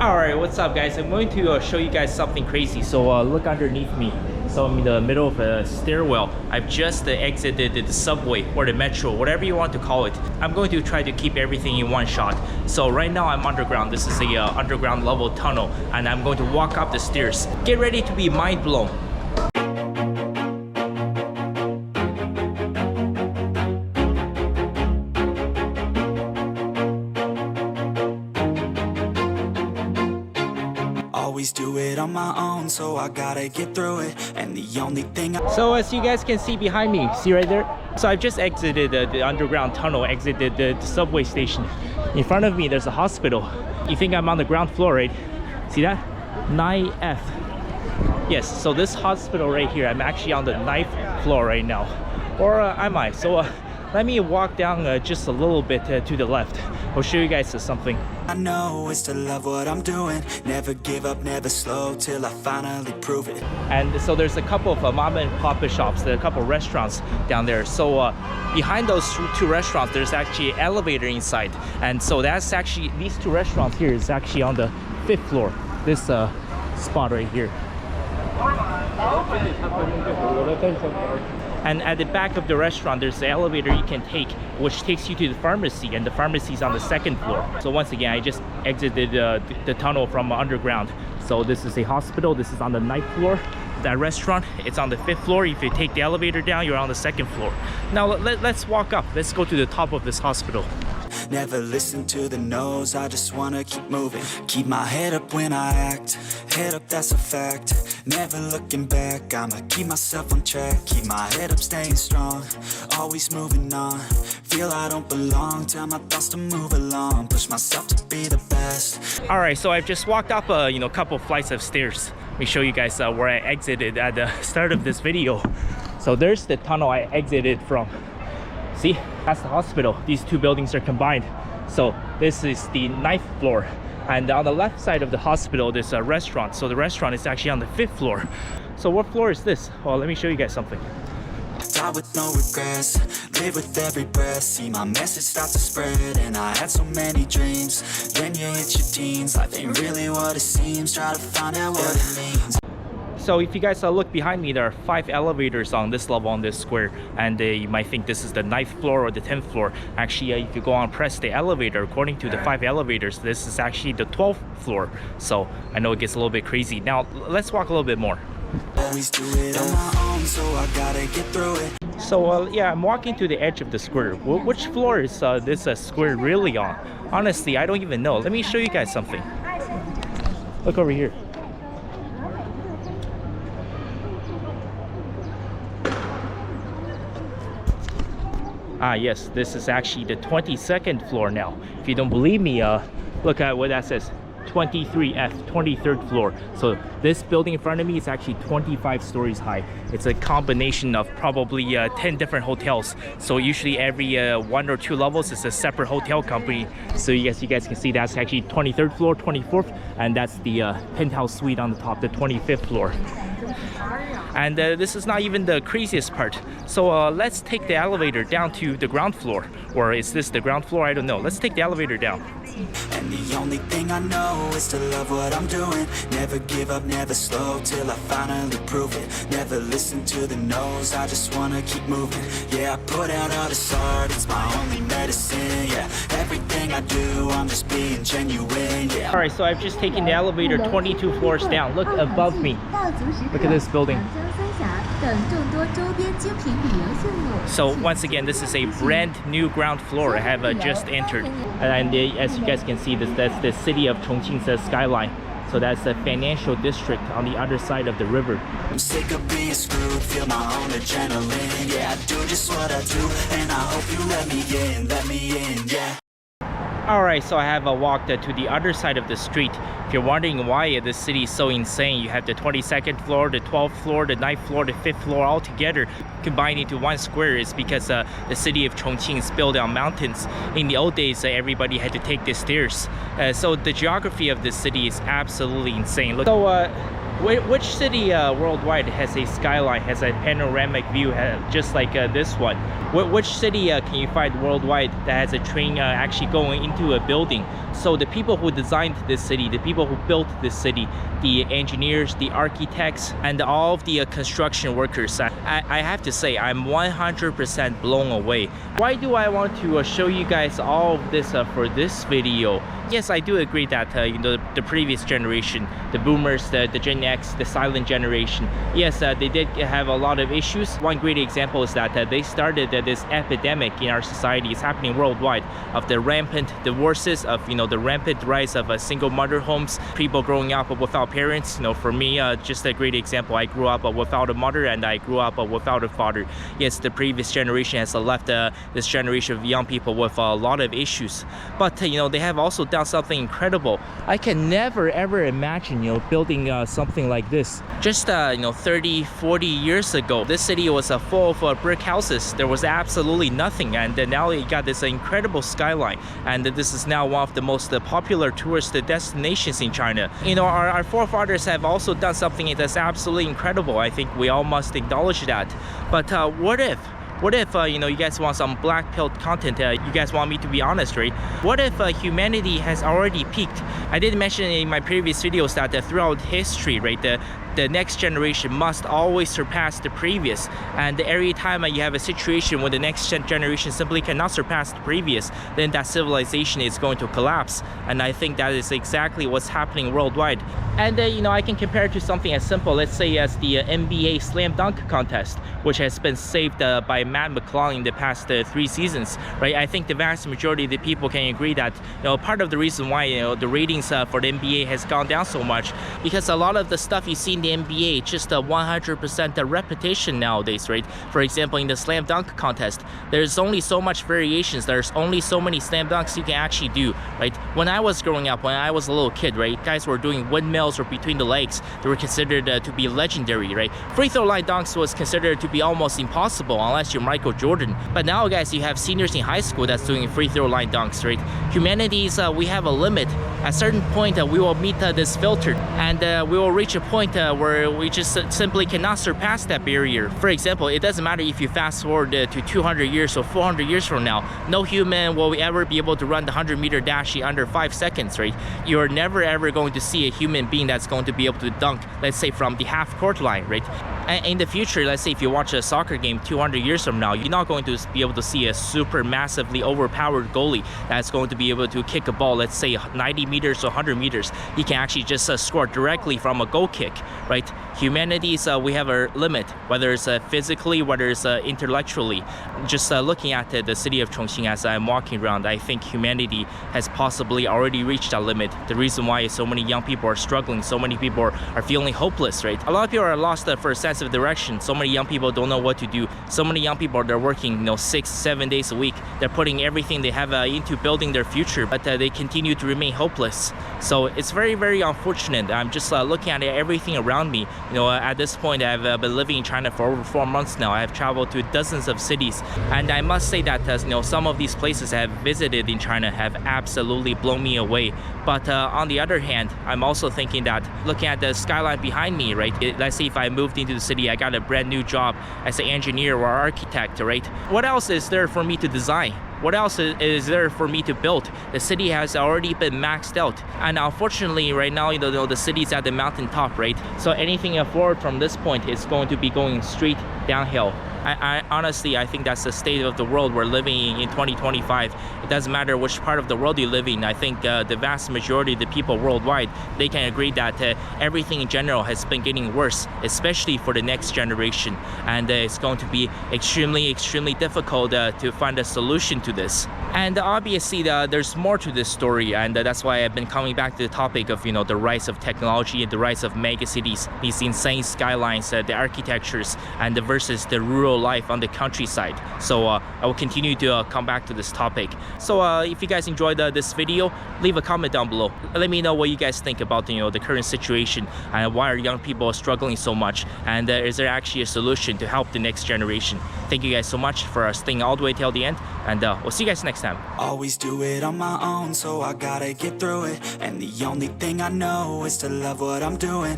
Alright, what's up guys? I'm going to show you guys something crazy. So look underneath me. So I'm in the middle of a stairwell. I've just exited the subway or the metro, whatever you want to call it. I'm going to try to keep everything in one shot. So right now I'm underground. This is a underground level tunnel and I'm going to walk up the stairs. Get ready to be mind blown. Always do it on my own, so I gotta get through it. And the only thing So as you guys can see behind me, see right there? So I've just exited the underground tunnel, exited the subway station. In front of me, there's a hospital. You think I'm on the ground floor, right? See that? 9F. Yes, so this hospital right here, I'm actually on the 9th floor right now. Or am I? So let me walk down just a little bit to the left. I'll show you guys something. I know is to love what I'm doing. Never give up, never slow till I finally prove it. And so there's a couple of mom and pop shops, there are a couple of restaurants down there. So behind those two restaurants, there's actually an elevator inside. And so that's actually, these two restaurants here is actually on the 5th floor. This spot right here. And at the back of the restaurant, there's the elevator you can take, which takes you to the pharmacy, and the pharmacy is on the 2nd floor. So once again, I just exited the tunnel from underground. So this is a hospital, this is on the 9th floor. That restaurant, it's on the 5th floor. If you take the elevator down, you're on the 2nd floor. Now let's walk up, let's go to the top of this hospital. Never listen to the no's, I just wanna keep moving. Keep my head up when I act, head up, that's a fact. Never looking back, I'ma keep myself on track. Keep my head up, staying strong, always moving on. Feel I don't belong, tell my thoughts to move along. Push myself to be the best. Alright, so I've just walked up a couple flights of stairs. Let me show you guys where I exited at the start of this video. So there's the tunnel I exited from. See, that's the hospital. These two buildings are combined. So this is the 9th floor. And on the left side of the hospital, there's a restaurant. So the restaurant is actually on the 5th floor. So what floor is this? Well, let me show you guys something. Die with no regrets, live with every breath. See my message start to spread, and I had so many dreams. Then you hit your teens, life ain't really what it seems. Try to find out what it means. So if you guys look behind me, there are 5 elevators on this level on this square, and you might think this is the 9th floor or the 10th floor. Actually, if you go on press the elevator, according to the 5 elevators, this is actually the 12th floor. So I know it gets a little bit crazy. Now let's walk a little bit more. Always do it on my own, so I gotta get through it. So yeah, I'm walking to the edge of the square. Which floor is this square really on? Honestly, I don't even know. Let me show you guys something. Look over here. Ah yes, this is actually the 22nd floor now. If you don't believe me, look at what that says. 23F, 23rd floor. So this building in front of me is actually 25 stories high. It's a combination of probably 10 different hotels. So usually every 1 or 2 levels is a separate hotel company. So you guys can see that's actually 23rd floor, 24th, and that's the penthouse suite on the top, the 25th floor. And this is not even the craziest part. So let's take the elevator down to the ground floor. Or is this the ground floor? I don't know. Let's take the elevator down. And the only thing I know is to love what I'm doing. Never give up, never slow till I finally prove it. Never listen to the no's, I just wanna keep moving. Yeah, I put out all this art, it's my only medicine. Yeah, everything I do, I'm just being genuine. Yeah. Alright, so I've just taken the elevator 22 floors down. Look above me. Look at this building. So once again, this is a brand new ground floor I have just entered. And as you guys can see, that's the city of Chongqing's skyline. So that's the financial district on the other side of the river. I'm sick of being screwed, feel my own adrenaline. Yeah, I do just what I do, and I hope you let me in, yeah. Alright, so I have walked to the other side of the street. If you're wondering why this city is so insane, you have the 22nd floor, the 12th floor, the 9th floor, the 5th floor all together combined into one square. Is because the city of Chongqing is built on mountains. In the old days, everybody had to take the stairs. So the geography of this city is absolutely insane. Look. So Which city worldwide has a skyline, has a panoramic view, just like this one? Which city can you find worldwide that has a train actually going into a building? So the people who designed this city, the people who built this city, the engineers, the architects, and all of the construction workers, I have to say I'm 100% blown away. Why do I want to show you guys all of this for this video? Yes, I do agree that the previous generation, the boomers, the Gen X, the silent generation, yes, they did have a lot of issues. One great example is that they started this epidemic in our society. It's happening worldwide, of the rampant divorces, of the rampant rise of single mother homes, people growing up without parents. For me, just a great example, I grew up without a mother and I grew up without a father. Yes, the previous generation has left this generation of young people with a lot of issues, but they have also done something incredible. I can never ever imagine building something like this. Just 30, 40 years ago, this city was full of brick houses. There was absolutely nothing, and now you got this incredible skyline, and this is now one of the most popular tourist destinations in China. Our forefathers have also done something that's absolutely incredible. I think we all must acknowledge that. But what if you guys want some black pill content, you guys want me to be honest, right? What if humanity has already peaked? I did mention in my previous videos that throughout history, right, the next generation must always surpass the previous, and every time you have a situation where the next generation simply cannot surpass the previous, then that civilization is going to collapse. And I think that is exactly what's happening worldwide. And I can compare it to something as simple, let's say, as the NBA slam dunk contest, which has been saved by Matt McClung in the past 3 seasons, right? I think the vast majority of the people can agree that part of the reason why the ratings for the NBA has gone down so much, because a lot of the stuff you see in the NBA just 100% repetition nowadays, right? For example, in the slam dunk contest, there's only so much variations, there's only so many slam dunks you can actually do, right? When I was growing up, when I was a little kid, right, guys were doing windmills or between the legs. They were considered to be legendary, right? Free throw line dunks was considered to be almost impossible unless you're Michael Jordan. But now, guys, you have seniors in high school that's doing free throw line dunks, right? Humanity's we have a limit. At a certain point, we will meet this filter, and we will reach a point where we just simply cannot surpass that barrier. For example, it doesn't matter if you fast forward to 200 years or 400 years from now, no human will ever be able to run the 100-meter dash in under 5 seconds, right? You're never ever going to see a human being that's going to be able to dunk, let's say, from the half-court line, right? And in the future, let's say if you watch a soccer game 200 years from now, you're not going to be able to see a super massively overpowered goalie that's going to be able to kick a ball, let's say 90 meters or 100 meters. He can actually just score directly from a goal kick, right? Humanity's we have a limit, whether it's physically, whether it's intellectually. Just looking at the city of Chongqing as I'm walking around, I think humanity has possibly already reached that limit. The reason why so many young people are struggling, so many people are feeling hopeless, right? A lot of people are lost for a sense of direction. So many young people don't know what to do. So many young people, they're working 6-7 days a week. They're putting everything they have into building their future, but they continue to remain hopeless. So it's very, very unfortunate. I'm just looking at everything around me. At this point, I've been living in China for over 4 months now. I've traveled to dozens of cities, and I must say that some of these places I have visited in China have absolutely blown me away. But on the other hand, I'm also thinking that looking at the skyline behind me, right? Let's say if I moved into the city, I got a brand new job as an engineer or architect, right? What else is there for me to design? What else is there for me to build? The city has already been maxed out, and unfortunately right now the city's at the mountaintop, right? So anything forward from this point is going to be going straight downhill. I honestly, I think that's the state of the world we're living in 2025. It doesn't matter which part of the world you live in. I think the vast majority of the people worldwide, they can agree that everything in general has been getting worse, especially for the next generation. And it's going to be extremely, extremely difficult to find a solution to this. And obviously there's more to this story, and that's why I've been coming back to the topic of the rise of technology and the rise of mega cities, these insane skylines, the architectures, and versus the rural life on the countryside. So I will continue to come back to this topic. So if you guys enjoyed this video, leave a comment down below. Let me know what you guys think about the current situation, and why are young people struggling so much, and is there actually a solution to help the next generation. Thank you guys so much for staying all the way till the end, and we'll see you guys next time. Always do it on my own, so I gotta get through it. And the only thing I know is to love what I'm doing.